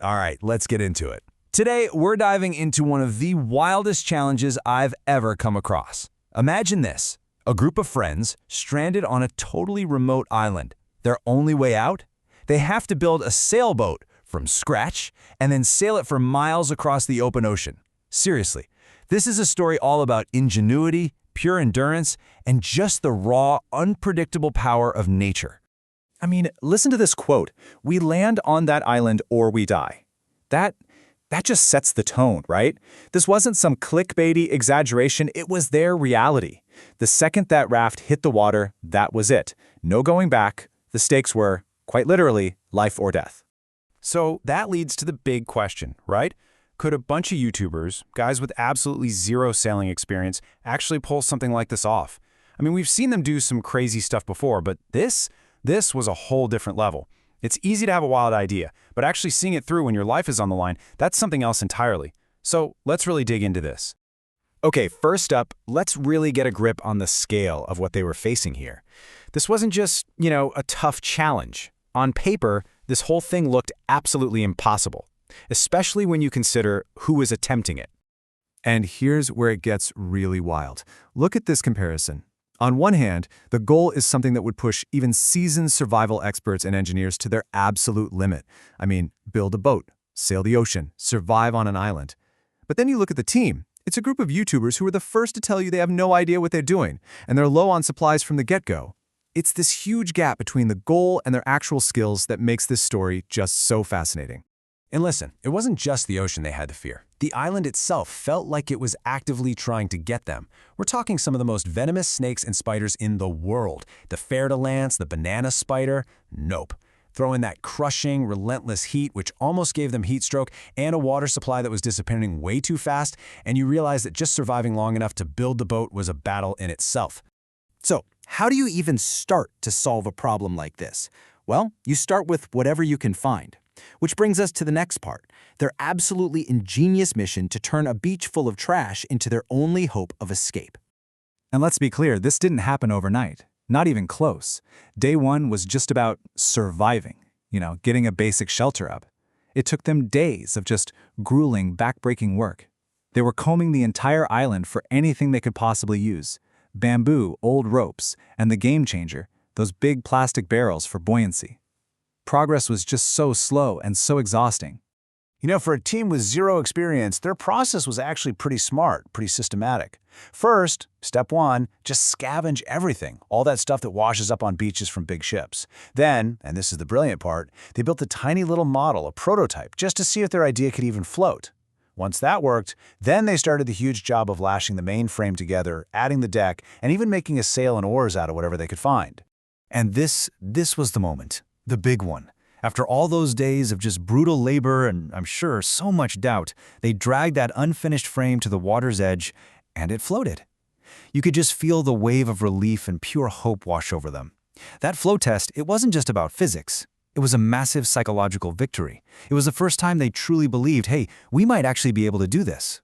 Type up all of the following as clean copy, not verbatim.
All right, let's get into it. Today, we're diving into one of the wildest challenges I've ever come across. Imagine this, a group of friends stranded on a totally remote island. Their only way out? They have to build a sailboat from scratch and then sail it for miles across the open ocean. Seriously, this is a story all about ingenuity, pure endurance, and just the raw, unpredictable power of nature. I mean, listen to this quote, "We land on that island or we die." That just sets the tone, right? This wasn't some clickbaity exaggeration, it was their reality. The second that raft hit the water, that was it. No going back. The stakes were, quite literally, life or death. So that leads to the big question, right? Could a bunch of YouTubers, guys with absolutely zero sailing experience, actually pull something like this off? I mean, we've seen them do some crazy stuff before, but this was a whole different level. It's easy to have a wild idea, but actually seeing it through when your life is on the line, that's something else entirely. So let's really dig into this. Okay, first up, let's really get a grip on the scale of what they were facing here. This wasn't just, a tough challenge. On paper, this whole thing looked absolutely impossible, especially when you consider who was attempting it. And here's where it gets really wild. Look at this comparison. On one hand, the goal is something that would push even seasoned survival experts and engineers to their absolute limit. I mean, build a boat, sail the ocean, survive on an island. But then you look at the team. It's a group of YouTubers who are the first to tell you they have no idea what they're doing, and they're low on supplies from the get-go. It's this huge gap between the goal and their actual skills that makes this story just so fascinating. And listen, it wasn't just the ocean they had to fear. The island itself felt like it was actively trying to get them. We're talking some of the most venomous snakes and spiders in the world. The fer-de-lance, the banana spider, nope. Throw in that crushing, relentless heat, which almost gave them heat stroke, and a water supply that was dissipating way too fast, and you realize that just surviving long enough to build the boat was a battle in itself. So, how do you even start to solve a problem like this? Well, you start with whatever you can find. Which brings us to the next part, their absolutely ingenious mission to turn a beach full of trash into their only hope of escape. And let's be clear, this didn't happen overnight. Not even close. Day one was just about surviving, getting a basic shelter up. It took them days of just grueling, back-breaking work. They were combing the entire island for anything they could possibly use. Bamboo, old ropes, and the game changer, those big plastic barrels for buoyancy. Progress was just so slow and so exhausting. For a team with zero experience, their process was actually pretty smart, pretty systematic. First, step one, just scavenge everything, all that stuff that washes up on beaches from big ships. Then, and this is the brilliant part, they built a tiny little model, a prototype, just to see if their idea could even float. Once that worked, then they started the huge job of lashing the main frame together, adding the deck, and even making a sail and oars out of whatever they could find. And this was the moment. The big one. After all those days of just brutal labor and, I'm sure, so much doubt, they dragged that unfinished frame to the water's edge, and it floated. You could just feel the wave of relief and pure hope wash over them. That flow test, it wasn't just about physics. It was a massive psychological victory. It was the first time they truly believed, hey, we might actually be able to do this.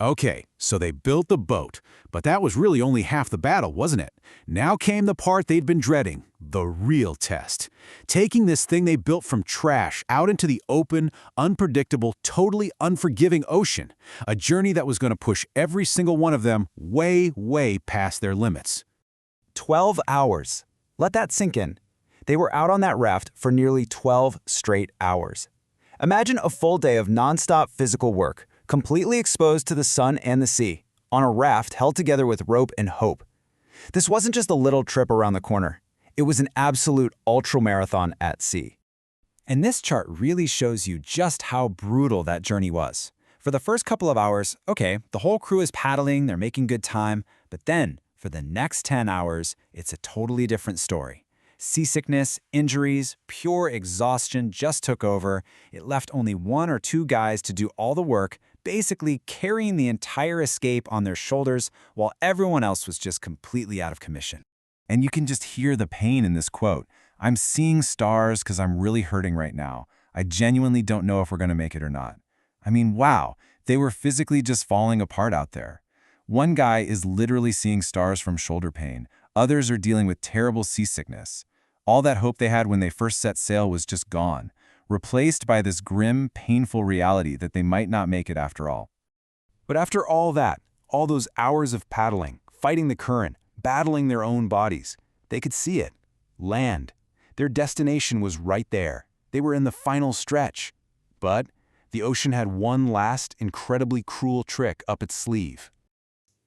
Okay, so they built the boat, but that was really only half the battle, wasn't it? Now came the part they'd been dreading, the real test. Taking this thing they built from trash out into the open, unpredictable, totally unforgiving ocean, a journey that was going to push every single one of them way, way past their limits. 12 hours. Let that sink in. They were out on that raft for nearly 12 straight hours. Imagine a full day of nonstop physical work, completely exposed to the sun and the sea, on a raft held together with rope and hope. This wasn't just a little trip around the corner. It was an absolute ultramarathon at sea. And this chart really shows you just how brutal that journey was. For the first couple of hours, okay, the whole crew is paddling, they're making good time, but then, for the next 10 hours, it's a totally different story. Seasickness, injuries, pure exhaustion just took over. It left only one or two guys to do all the work, basically carrying the entire escape on their shoulders while everyone else was just completely out of commission. And you can just hear the pain in this quote. "I'm seeing stars because I'm really hurting right now. I genuinely don't know if we're going to make it or not." I mean, wow, they were physically just falling apart out there. One guy is literally seeing stars from shoulder pain. Others are dealing with terrible seasickness. All that hope they had when they first set sail was just gone. replaced by this grim, painful reality that they might not make it after all. But after all that, all those hours of paddling, fighting the current, battling their own bodies, they could see it. Land. Their destination was right there. They were in the final stretch. But the ocean had one last, incredibly cruel trick up its sleeve.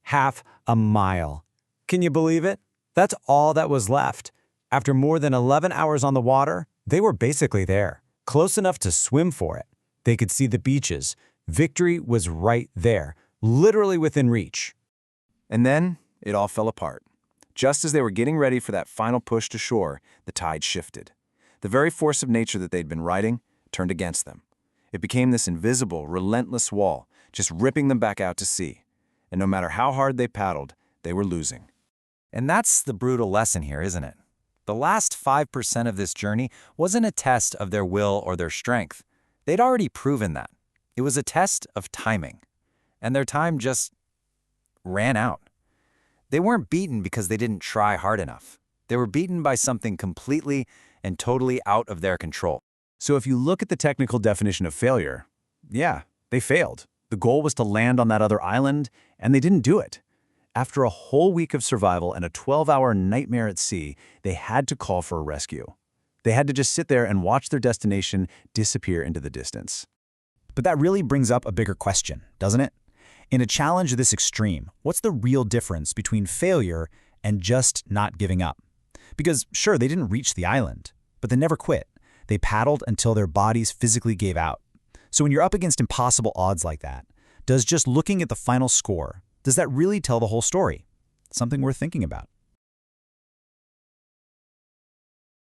Half a mile. Can you believe it? That's all that was left. After more than 11 hours on the water, they were basically there, close enough to swim for it. They could see the beaches. Victory was right there, literally within reach. And then it all fell apart. Just as they were getting ready for that final push to shore, the tide shifted. The very force of nature that they'd been riding turned against them. It became this invisible, relentless wall, just ripping them back out to sea. And no matter how hard they paddled, they were losing. And that's the brutal lesson here, isn't it? The last 5% of this journey wasn't a test of their will or their strength. They'd already proven that. It was a test of timing. And their time just ran out. They weren't beaten because they didn't try hard enough. They were beaten by something completely and totally out of their control. So if you look at the technical definition of failure, yeah, they failed. The goal was to land on that other island, and they didn't do it. After a whole week of survival and a 12-hour nightmare at sea, they had to call for a rescue. They had to just sit there and watch their destination disappear into the distance. But that really brings up a bigger question, doesn't it? In a challenge this extreme, what's the real difference between failure and just not giving up? Because sure, they didn't reach the island, but they never quit. They paddled until their bodies physically gave out. So when you're up against impossible odds like that, does just looking at the final score, does that really tell the whole story? Something worth thinking about.